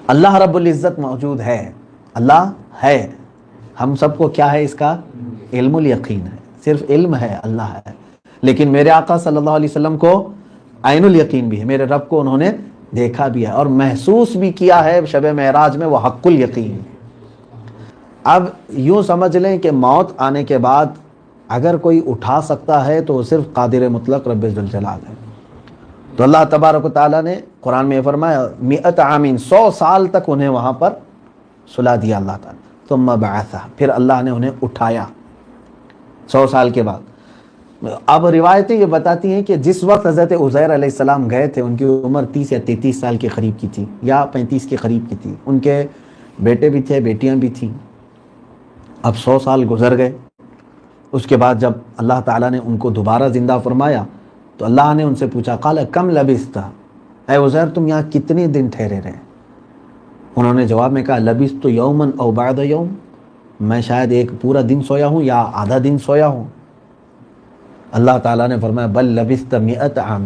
اللہ رب العزت موجود ہے، اللہ ہے، ہم سب کو کیا ہے اس کا علم الیقین ہے، صرف علم ہے اللہ ہے، لیکن میرے آقا صلی اللہ علیہ وسلم کو عین الیقین بھی ہے، میرے رب کو انہوں نے دیکھا بھی ہے اور محسوس بھی کیا ہے شب معراج میں، وہ حق الیقین۔ اب یوں سمجھ لیں کہ موت آنے کے بعد اگر کوئی اٹھا سکتا ہے تو وہ صرف قادر مطلق رب ذوالجلال ہے۔ تو اللہ تبارک و تعالیٰ نے قرآن میں فرمایا 100 عامین، 100 سال تک انہیں وہاں پر سلا دیا اللہ تعالیٰ، ثم بعثہ، پھر اللہ نے انہیں اٹھایا 100 سال کے بعد۔ اب روایتیں یہ بتاتی ہیں کہ جس وقت حضرت عزیر علیہ السلام گئے تھے ان کی عمر 30 یا 33 سال کے قریب کی تھی یا 35 کے قریب کی تھی، ان کے بیٹے بھی تھے، بیٹیاں بھی تھیں۔ اب 100 سال گزر گئے، اس کے بعد جب اللہ تعالیٰ نے ان کو دوبارہ زندہ فرمایا تو اللہ نے ان سے پوچھا قال کم لبثت، اے عزیر تم یہاں کتنے دن ٹھہرے رہے؟ انہوں نے جواب میں کہا لبثت یوما او بعد یوم، میں شاید ایک پورا دن سویا ہوں یا آدھا دن سویا ہوں۔ اللہ تعالیٰ نے فرمایا بل لبثت 100 عام،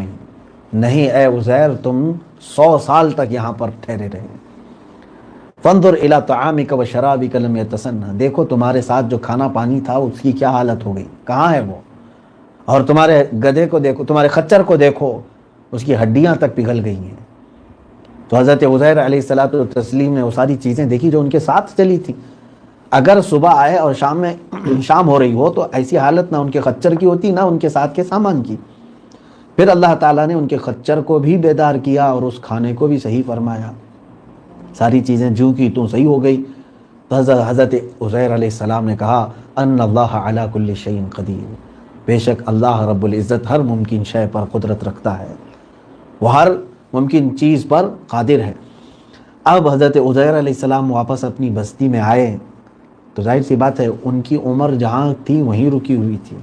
نہیں اے عزیر تم 100 سال تک یہاں پر ٹھہرے رہے۔ فانظر الی طعامک و شرابک لم یتسنہ، دیکھو تمہارے ساتھ جو کھانا پانی تھا اس کی کیا حالت ہو گئی، کہاں ہے وہ؟ اور تمہارے گدھے کو دیکھو، تمہارے خچر کو دیکھو، اس کی ہڈیاں تک پگھل گئی ہیں۔ تو حضرت عزیر علیہ الصلوۃ والتسلیم نے وہ ساری چیزیں دیکھی جو ان کے ساتھ چلی تھی۔ اگر صبح آئے اور شام ہو رہی ہو تو ایسی حالت نہ ان کے خچر کی ہوتی نہ ان کے ساتھ کے سامان کی۔ پھر اللہ تعالیٰ نے ان کے خچر کو بھی بیدار کیا اور اس کھانے کو بھی صحیح فرمایا، ساری چیزیں جو کی تو صحیح ہو گئی۔ تو حضرت عزیر علیہ السلام نے کہا ان اللہ علی کل شیء قدیر، بے شک اللہ رب العزت ہر ممکن شے پر قدرت رکھتا ہے، وہ ہر ممکن چیز پر قادر ہے۔ اب حضرت عزیر علیہ السلام واپس اپنی بستی میں آئے تو ظاہر سی بات ہے ان کی عمر جہاں تھی وہیں رکی ہوئی تھی،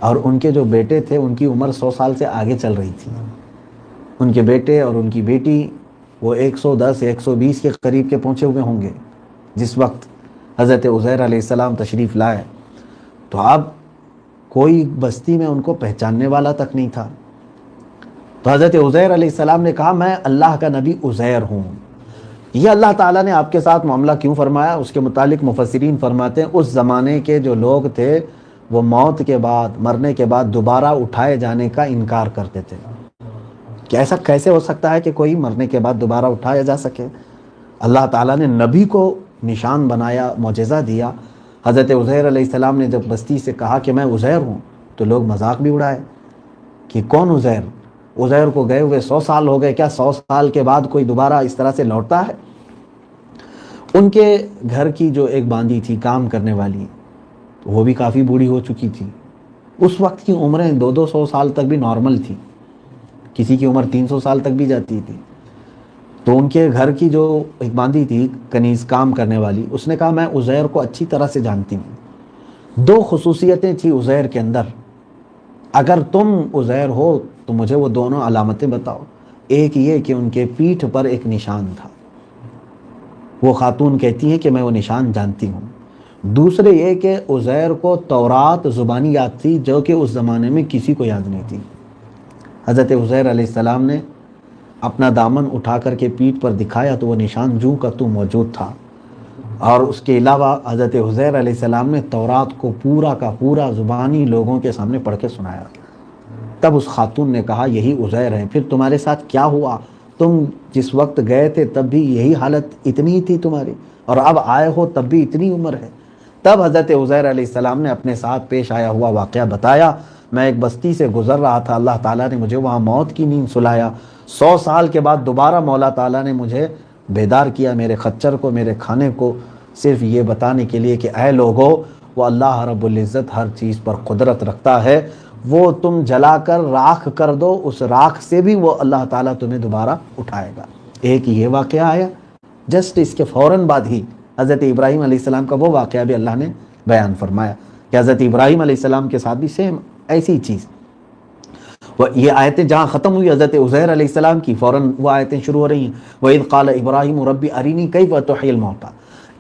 اور ان کے جو بیٹے تھے ان کی عمر 100 سال سے آگے چل رہی تھی۔ ان کے بیٹے اور ان کی بیٹی وہ 110 یا 120 کے قریب کے پہنچے ہوئے ہوں گے جس وقت حضرت عزیر علیہ السلام تشریف لائے۔ تو اب کوئی بستی میں ان کو پہچاننے والا تک نہیں تھا۔ تو حضرت عزیر علیہ السلام نے کہا میں اللہ کا نبی عزیر ہوں۔ یہ اللہ تعالیٰ نے آپ کے ساتھ معاملہ کیوں فرمایا اس کے متعلق مفسرین فرماتے ہیں اس زمانے کے جو لوگ تھے وہ موت کے بعد، مرنے کے بعد دوبارہ اٹھائے جانے کا انکار کرتے تھے کہ ایسا کیسے ہو سکتا ہے کہ کوئی مرنے کے بعد دوبارہ اٹھایا جا سکے۔ اللہ تعالیٰ نے نبی کو نشان بنایا، معجزہ دیا۔ حضرت عزیر علیہ السلام نے جب بستی سے کہا کہ میں عزیر ہوں تو لوگ مذاق بھی اڑائے کہ کون عزیر؟ عزیر کو گئے ہوئے 100 سال ہو گئے، کیا 100 سال کے بعد کوئی دوبارہ اس طرح سے لوٹتا ہے؟ ان کے گھر کی جو ایک باندی تھی کام کرنے والی، وہ بھی کافی بوڑھی ہو چکی تھی۔ اس وقت کی عمریں 200 سال تک بھی نارمل تھی، کسی کی عمر 300 سال تک بھی جاتی تھی۔ تو ان کے گھر کی جو ایک باندی تھی کنیز کام کرنے والی، اس نے کہا میں عزیر کو اچھی طرح سے جانتی ہوں، 2 خصوصیتیں تھی عزیر کے اندر، اگر تم عزیر ہو تو مجھے وہ دونوں علامتیں بتاؤ۔ ایک یہ کہ ان کے پیٹھ پر ایک نشان تھا، وہ خاتون کہتی ہیں کہ میں وہ نشان جانتی ہوں۔ دوسرے یہ کہ عزیر کو تورات زبانی یاد تھی جو کہ اس زمانے میں کسی کو یاد نہیں تھی۔ حضرت عزیر علیہ السلام نے اپنا دامن اٹھا کر کے پیٹھ پر دکھایا تو وہ نشان جوں کا تو موجود تھا، اور اس کے علاوہ حضرت عزیر علیہ السلام نے تورات کو پورا کا پورا زبانی لوگوں کے سامنے پڑھ کے سنایا۔ تب اس خاتون نے کہا یہی عزیر ہے، پھر تمہارے ساتھ کیا ہوا؟ تم جس وقت گئے تھے تب بھی یہی حالت اتنی ہی تھی تمہاری، اور اب آئے ہو تب بھی اتنی عمر ہے؟ تب حضرت عزیر علیہ السلام نے اپنے ساتھ پیش آیا ہوا واقعہ بتایا۔ میں ایک بستی سے گزر رہا تھا، اللہ تعالیٰ نے مجھے وہاں موت کی نیند سلایا، 100 سال کے بعد دوبارہ مولا تعالیٰ نے مجھے بیدار کیا، میرے خچر کو، میرے کھانے کو، صرف یہ بتانے کے لیے کہ اے لوگو وہ اللہ رب العزت ہر چیز پر قدرت رکھتا ہے، وہ تم جلا کر راکھ کر دو، اس راکھ سے بھی وہ اللہ تعالیٰ تمہیں دوبارہ اٹھائے گا۔ ایک یہ واقعہ آیا، جسٹ اس کے فوراً بعد ہی حضرت ابراہیم علیہ السلام کا وہ واقعہ بھی اللہ نے بیان فرمایا کہ حضرت ابراہیم علیہ السلام کے ساتھ بھی سیم ایسی چیز۔ یہ آیتیں جہاں ختم ہوئی حضرت عزیر علیہ السلام کی، فوراً وہ آیتیں شروع ہو رہی ہیں وَإِذْ قَالَ إِبْرَاهِيمُ رَبِّ أَرِنِي كَيْفَ تُحْيِي الْمَوْتَى۔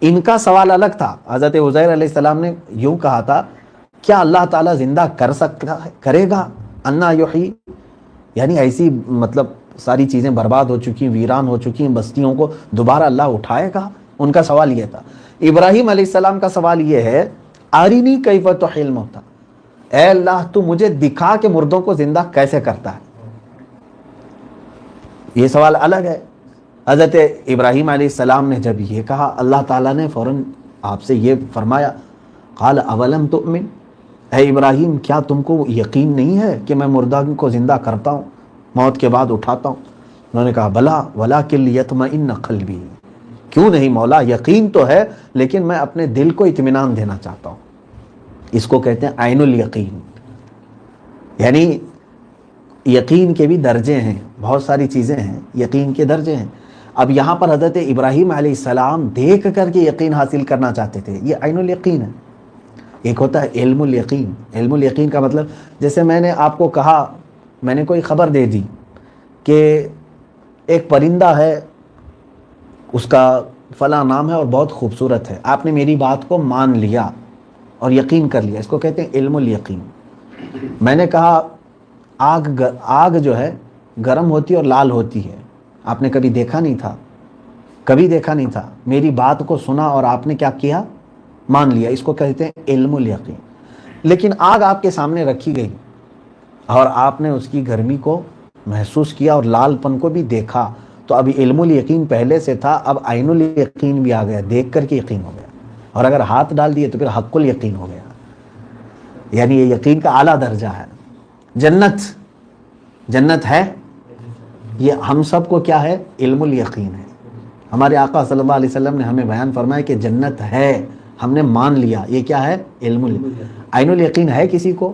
ان کا سوال الگ تھا۔ حضرت عزیر علیہ السلام نے یوں کہا تھا کیا اللہ تعالیٰ زندہ کر سکتا ہے، کرے گا؟ انا یحیی، یعنی ایسی مطلب ساری چیزیں برباد ہو چکی ہیں، ویران ہو چکی ہیں بستیوں کو دوبارہ اللہ اٹھائے گا؟ ان کا سوال یہ تھا۔ ابراہیم علیہ السلام کا سوال یہ ہے، آرینی کیف تحیی الموتیٰ، اے اللہ تو مجھے دکھا کہ مردوں کو زندہ کیسے کرتا ہے۔ یہ سوال الگ ہے۔ حضرت ابراہیم علیہ السلام نے جب یہ کہا، اللہ تعالیٰ نے فوراً آپ سے یہ فرمایا، قال اولم تؤمن، اے ابراہیم کیا تم کو یقین نہیں ہے کہ میں مردہ کو زندہ کرتا ہوں، موت کے بعد اٹھاتا ہوں؟ انہوں نے کہا بلا ولکن لیطمئن قلبی، کیوں نہیں مولا، یقین تو ہے لیکن میں اپنے دل کو اطمینان دینا چاہتا ہوں۔ اس کو کہتے ہیں عین الیقین، یعنی یقین کے بھی درجے ہیں، بہت ساری چیزیں ہیں یقین کے درجے ہیں۔ اب یہاں پر حضرت ابراہیم علیہ السلام دیکھ کر کے یقین حاصل کرنا چاہتے تھے، یہ عین الیقین ہے۔ ایک ہوتا ہے علم الیقین، علم الیقین کا مطلب جیسے میں نے آپ کو کہا، میں نے کوئی خبر دے دی کہ ایک پرندہ ہے، اس کا فلاں نام ہے اور بہت خوبصورت ہے، آپ نے میری بات کو مان لیا اور یقین کر لیا، اس کو کہتے ہیں علم الیقین۔ میں نے کہا آگ جو ہے گرم ہوتی اور لال ہوتی ہے، آپ نے کبھی دیکھا نہیں تھا، کبھی دیکھا نہیں تھا، میری بات کو سنا اور آپ نے کیا کیا؟ مان لیا، اس کو کہتے ہیں علم الیقین۔ لیکن آگ آپ کے سامنے رکھی گئی اور آپ نے اس کی گرمی کو محسوس کیا اور لال پن کو بھی دیکھا، تو اب علم الیقین پہلے سے تھا، اب عین الیقین بھی آ گیا، دیکھ کر کے یقین ہو گیا، اور اگر ہاتھ ڈال دیے تو پھر حق الیقین ہو گیا، یعنی یہ یقین کا اعلیٰ درجہ ہے۔ جنت ہے، یہ ہم سب کو کیا ہے؟ علم الیقین ہے۔ ہمارے آقا صلی اللہ علیہ وسلم نے ہمیں بیان فرمایا کہ جنت ہے، ہم نے مان لیا، یہ کیا ہے؟ علم عین الیقین ہے کسی کو؟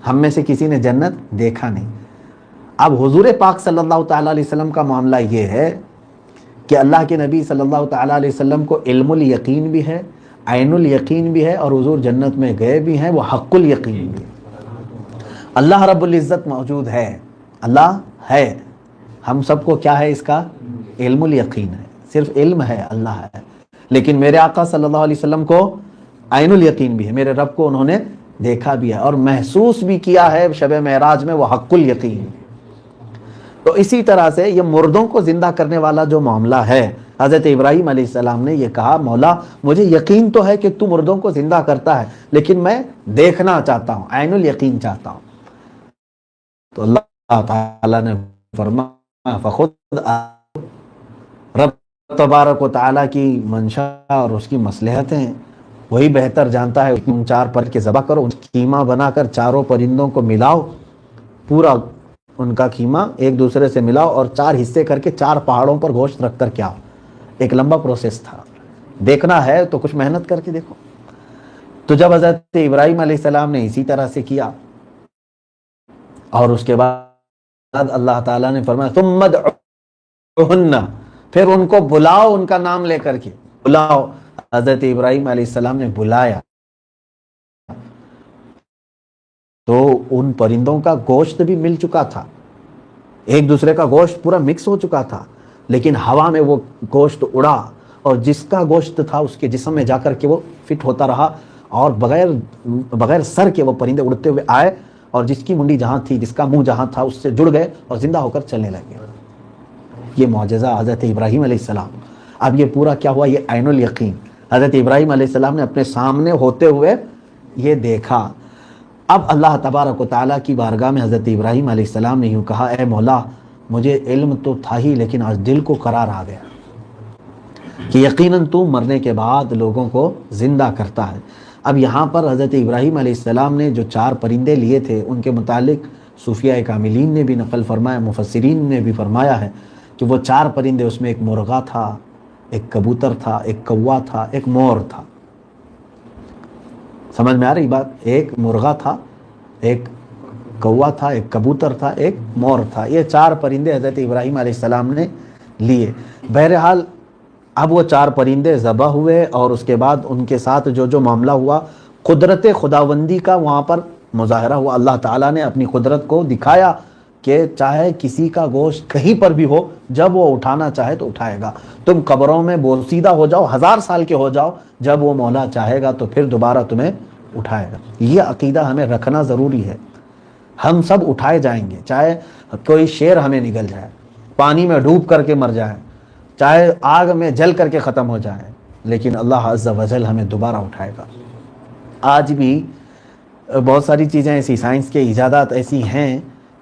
ہم میں سے کسی نے جنت دیکھا نہیں۔ اب حضور پاک صلی اللہ تعالیٰ علیہ وسلم کا معاملہ یہ ہے کہ اللہ کے نبی صلی اللہ تعالیٰ علیہ وسلم کو علم الیقین بھی ہے، عین الیقین بھی ہے، اور حضور جنت میں گئے بھی ہیں، وہ حق الیقین بھی ہے۔ اللہ رب العزت موجود ہے، اللہ ہے، ہم سب کو کیا ہے؟ اس کا علم الیقین ہے، صرف علم ہے، اللہ ہے۔ لیکن میرے آقا صلی اللہ علیہ وسلم کو عین الیقین بھی ہے، میرے رب کو انہوں نے دیکھا بھی ہے اور محسوس بھی کیا ہے شب معراج میں، وہ حق الیقین۔ تو اسی طرح سے یہ مردوں کو زندہ کرنے والا جو معاملہ ہے، حضرت ابراہیم علیہ السلام نے یہ کہا، مولا مجھے یقین تو ہے کہ تو مردوں کو زندہ کرتا ہے، لیکن میں دیکھنا چاہتا ہوں، عین الیقین چاہتا ہوں۔ تو اللہ تعالیٰ نے فرمایا فخود، رب تبارک و تعالیٰ کی منشا اور اس کی مصلحتیں وہی بہتر جانتا ہے۔ ان 4 پر کے ذبح کرو، کیما بنا کر چاروں پرندوں کو ملاؤ، پورا ان کا کیما ایک دوسرے سے ملاؤ اور 4 حصے کر کے 4 پہاڑوں پر گوشت رکھ کر کیا ہو۔ ایک لمبا پروسیس تھا، دیکھنا ہے تو کچھ محنت کر کے دیکھو۔ تو جب حضرت ابراہیم علیہ السلام نے اسی طرح سے کیا، اور اس کے بعد اللہ تعالیٰ نے فرمایا ثم ادعوہن، پھر ان کو بلاؤ، ان کا نام لے کر کے بلاؤ۔ حضرت ابراہیم علیہ السلام نے بلایا تو ان پرندوں کا گوشت بھی مل چکا تھا، ایک دوسرے کا گوشت پورا مکس ہو چکا تھا، لیکن ہوا میں وہ گوشت اڑا اور جس کا گوشت تھا اس کے جسم میں جا کر کے وہ فٹ ہوتا رہا، اور بغیر سر کے وہ پرندے اڑتے ہوئے آئے، اور جس کی منڈی جہاں تھی، جس کا منہ جہاں تھا، اس سے جڑ گئے اور زندہ ہو کر چلنے لگے۔ یہ معجزہ حضرت ابراہیم علیہ السلام۔ اب یہ پورا کیا ہوا؟ یہ عین الیقین، حضرت ابراہیم علیہ السلام نے اپنے سامنے ہوتے ہوئے یہ دیکھا۔ اب اللہ تبارک و تعالیٰ کی بارگاہ میں حضرت ابراہیم علیہ السلام نے یوں کہا، اے مولا مجھے علم تو تھا ہی، لیکن آج دل کو قرار آ گیا کہ یقیناً تو مرنے کے بعد لوگوں کو زندہ کرتا ہے۔ اب یہاں پر حضرت ابراہیم علیہ السلام نے جو 4 پرندے لیے تھے، ان کے متعلق صوفیاء کاملین نے بھی نقل فرمایا، مفسرین نے بھی فرمایا ہے کہ وہ 4 پرندے، اس میں ایک مرغا تھا، ایک کبوتر تھا، ایک کوا تھا، ایک مور تھا۔ سمجھ میں آ رہی بات؟ ایک مرغا تھا، ایک کوا تھا، ایک کبوتر تھا، ایک مور تھا۔ یہ 4 پرندے حضرت ابراہیم علیہ السلام نے لیے۔ بہرحال اب وہ 4 پرندے ذبح ہوئے، اور اس کے بعد ان کے ساتھ جو معاملہ ہوا، قدرت خداوندی کا وہاں پر مظاہرہ ہوا۔ اللہ تعالیٰ نے اپنی قدرت کو دکھایا کہ چاہے کسی کا گوشت کہیں پر بھی ہو، جب وہ اٹھانا چاہے تو اٹھائے گا۔ تم قبروں میں بوسیدہ ہو جاؤ، 1000 سال کے ہو جاؤ، جب وہ مولا چاہے گا تو پھر دوبارہ تمہیں اٹھائے گا۔ یہ عقیدہ ہمیں رکھنا ضروری ہے۔ ہم سب اٹھائے جائیں گے، چاہے کوئی شیر ہمیں نگل جائے، پانی میں ڈوب کر کے مر جائیں، چاہے آگ میں جل کر کے ختم ہو جائیں، لیکن اللہ عز و جل ہمیں دوبارہ اٹھائے گا۔ آج بھی بہت ساری چیزیں ایسی، سائنس کے ایجادات ایسی ہیں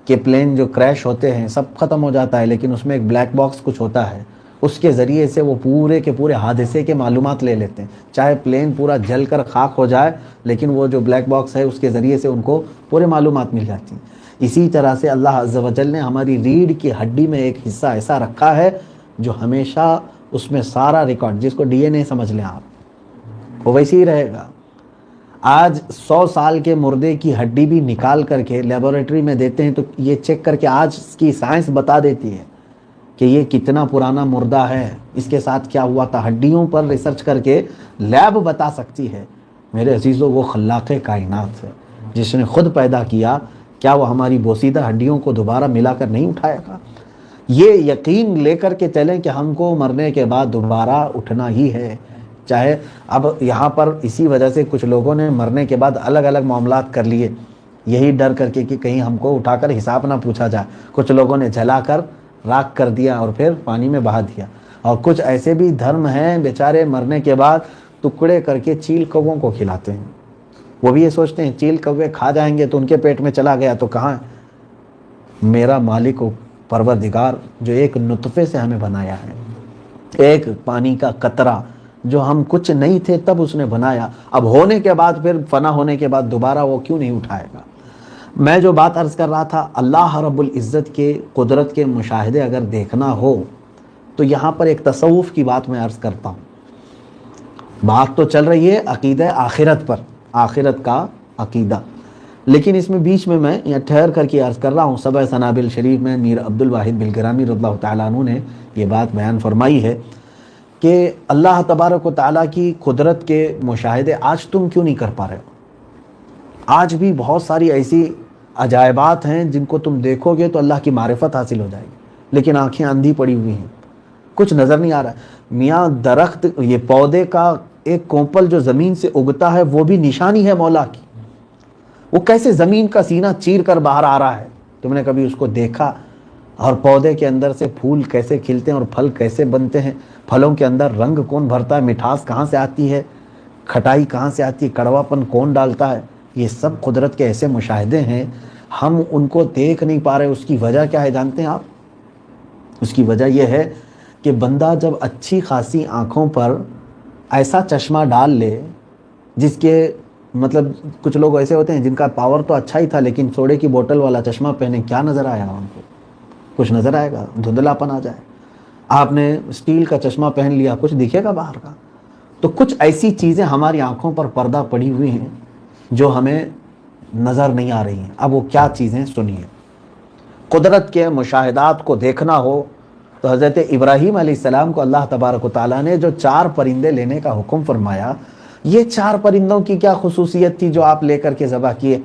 کہ پلین جو کریش ہوتے ہیں سب ختم ہو جاتا ہے، لیکن اس میں ایک بلیک باکس کچھ ہوتا ہے، اس کے ذریعے سے وہ پورے کے پورے حادثے کے معلومات لے لیتے ہیں، چاہے پلین پورا جل کر خاک ہو جائے لیکن وہ جو بلیک باکس ہے اس کے ذریعے سے ان کو پورے معلومات مل جاتی ہیں۔ اسی طرح سے اللہ عز و جل نے ہماری ریڑھ کی ہڈی میں ایک حصہ ایسا رکھا ہے جو ہمیشہ اس میں سارا ریکارڈ، جس کو ڈی این اے سمجھ لیں آپ، وہ ویسے ہی رہے گا۔ آج 100 سال کے مردے کی ہڈی بھی نکال کر کے لیبارٹری میں دیتے ہیں تو یہ چیک کر کے آج کی سائنس بتا دیتی ہے کہ یہ کتنا پرانا مردہ ہے، اس کے ساتھ کیا ہوا تھا، ہڈیوں پر ریسرچ کر کے لیب بتا سکتی ہے۔ میرے عزیزو، وہ خلاق کائنات ہے جس نے خود پیدا کیا، کیا وہ ہماری بوسیدہ ہڈیوں کو دوبارہ ملا کر نہیں اٹھائے گا؟ یہ یقین لے کر کے چلیں کہ ہم کو مرنے کے بعد دوبارہ اٹھنا ہی ہے۔ چاہے اب یہاں پر اسی وجہ سے کچھ لوگوں نے مرنے کے بعد الگ الگ معاملات کر لیے، یہی ڈر کر کے کہ کہیں ہم کو اٹھا کر حساب نہ پوچھا جائے۔ کچھ لوگوں نے جلا کر راکھ کر دیا اور پھر پانی میں بہا دیا، اور کچھ ایسے بھی دھرم ہیں بیچارے مرنے کے بعد ٹکڑے کر کے چیل کووں کو کھلاتے ہیں۔ وہ بھی یہ سوچتے ہیں چیل کوے کھا جائیں گے تو ان کے پیٹ میں چلا گیا تو کہاں ہے؟ میرا مالک و پروردگار جو ایک نطفے سے ہمیں بنایا ہے، ایک پانی کا قطرہ جو ہم کچھ نہیں تھے تب اس نے بنایا، اب ہونے کے بعد پھر فنا ہونے کے بعد دوبارہ وہ کیوں نہیں اٹھائے گا؟ میں جو بات عرض کر رہا تھا، اللہ رب العزت کے قدرت کے مشاہدے اگر دیکھنا ہو تو یہاں پر ایک تصوف کی بات میں عرض کرتا ہوں۔ بات تو چل رہی ہے عقیدہ آخرت پر، آخرت کا عقیدہ، لیکن اس میں بیچ میں یہاں ٹھہر کر کے عرض کر رہا ہوں، سبع سنابل شریف میں میر عبد الواحد بلگرامی رضی اللہ تعالیٰ عنہ نے یہ بات بیان فرمائی ہے کہ اللہ تبارک و تعالیٰ کی قدرت کے مشاہدے آج تم کیوں نہیں کر پا رہے ہو؟ آج بھی بہت ساری ایسی عجائبات ہیں جن کو تم دیکھو گے تو اللہ کی معرفت حاصل ہو جائے گی، لیکن آنکھیں اندھی پڑی ہوئی ہیں، کچھ نظر نہیں آ رہا ہے۔ میاں درخت، یہ پودے کا ایک کونپل جو زمین سے اگتا ہے وہ بھی نشانی ہے مولا کی، وہ کیسے زمین کا سینہ چیر کر باہر آ رہا ہے، تم نے کبھی اس کو دیکھا؟ اور پودے کے اندر سے پھول کیسے کھلتے ہیں اور پھل کیسے بنتے ہیں، پھلوں کے اندر رنگ کون بھرتا ہے، مٹھاس کہاں سے آتی ہے، کھٹائی کہاں سے آتی ہے، کڑواپن کون ڈالتا ہے، یہ سب قدرت کے ایسے مشاہدے ہیں، ہم ان کو دیکھ نہیں پا رہے۔ اس کی وجہ کیا ہے جانتے ہیں آپ؟ اس کی وجہ یہ ہے کہ بندہ جب اچھی خاصی آنکھوں پر ایسا چشمہ ڈال لے جس کے مطلب کچھ لوگ ایسے ہوتے ہیں جن کا پاور تو اچھا ہی تھا لیکن سوڈے کی بوتل والا چشمہ پہنے، کیا نظر آیا ان کو؟ کچھ نظر آئے گا؟ دھندلاپن آ جائے۔ آپ نے اسٹیل کا چشمہ پہن لیا، کچھ دکھے گا باہر کا؟ تو کچھ ایسی چیزیں ہماری آنکھوں پر پردہ پڑی ہوئی ہیں جو ہمیں نظر نہیں آ رہی ہیں۔ اب وہ کیا چیزیں سنیے۔ قدرت کے مشاہدات کو دیکھنا ہو تو حضرت ابراہیم علیہ السلام کو اللہ تبارک و تعالیٰ نے جو 4 پرندے لینے کا حکم فرمایا، یہ 4 پرندوں کی کیا خصوصیت تھی جو آپ لے کر کے ذبح کیے؟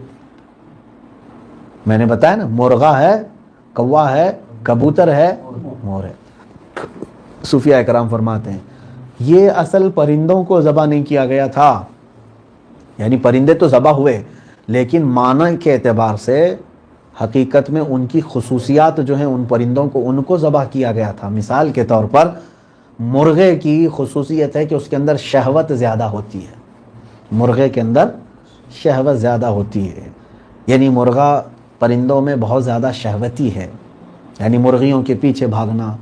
میں نے بتایا نا، مرغا ہے، کوا ہے، کبوتر ہے، مور ہے۔ صوفیہ اکرام فرماتے ہیں یہ اصل پرندوں کو ذبح نہیں کیا گیا تھا، یعنی پرندے تو ذبح ہوئے لیکن معنی کے اعتبار سے حقیقت میں ان کی خصوصیات جو ہیں ان پرندوں کو ان کو ذبح کیا گیا تھا۔ مثال کے طور پر مرغے کی خصوصیت ہے کہ اس کے اندر شہوت زیادہ ہوتی ہے، مرغے کے اندر شہوت زیادہ ہوتی ہے، یعنی مرغا پرندوں میں بہت زیادہ شہوتی ہے، یعنی مرغیوں کے پیچھے بھاگنا،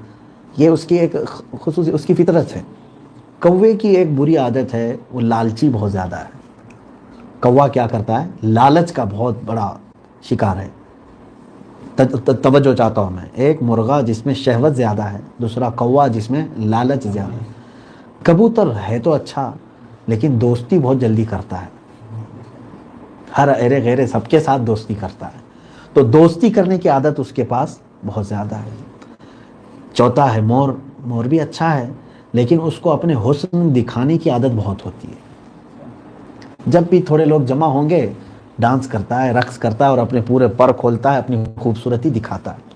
یہ اس کی ایک خصوصی، اس کی فطرت ہے۔ کوے کی ایک بری عادت ہے، وہ لالچی بہت زیادہ ہے۔ کوا کیا کرتا ہے؟ لالچ کا بہت بڑا شکار ہے۔ توجہ چاہتا ہوں میں، ایک مرغا جس میں شہوت زیادہ ہے، دوسرا کوا جس میں لالچ زیادہ ہے۔ کبوتر ہے تو اچھا لیکن دوستی بہت جلدی کرتا ہے، ہر ایرے غیرے سب کے ساتھ دوستی کرتا ہے، تو دوستی کرنے کی عادت اس کے پاس بہت زیادہ ہے۔ چوتھا ہے مور، مور بھی اچھا ہے لیکن اس کو اپنے حسن دکھانے کی عادت بہت ہوتی ہے، جب بھی تھوڑے لوگ جمع ہوں گے ڈانس کرتا ہے، رقص کرتا ہے اور اپنے پورے پر کھولتا ہے، اپنی خوبصورتی دکھاتا ہے۔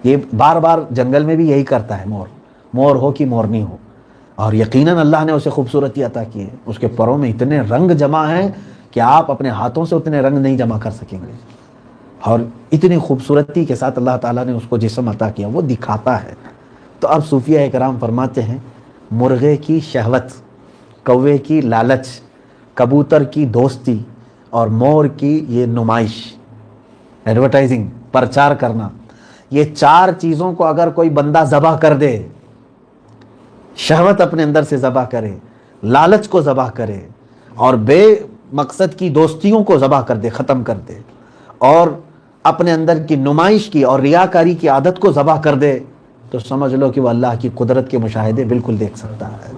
یہ بار بار جنگل میں بھی یہی کرتا ہے مور، مور ہو کہ مورنی ہو، اور یقیناً اللہ نے اسے خوبصورتی عطا کی ہے، اس کے پروں میں اتنے رنگ جمع ہیں کہ آپ اپنے ہاتھوں سے اتنے رنگ نہیں جمع کر سکیں گے۔ اور اتنی خوبصورتی کے ساتھ اللہ تعالیٰ نے اس کو جسم عطا کیا، وہ دکھاتا ہے۔ تو اب صوفیہ اکرام فرماتے ہیں مرغے کی شہوت، کوے کی لالچ، کبوتر کی دوستی اور مور کی یہ نمائش، ایڈورٹائزنگ، پرچار کرنا، یہ چار چیزوں کو اگر کوئی بندہ ذبح کر دے، شہوت اپنے اندر سے ذبح کرے، لالچ کو ذبح کرے اور بے مقصد کی دوستیوں کو ذبح کر دے، ختم کر دے، اور اپنے اندر کی نمائش کی اور ریاکاری کی عادت کو ذبح کر دے، تو سمجھ لو کہ وہ اللہ کی قدرت کے مشاہدے بالکل دیکھ سکتا ہے۔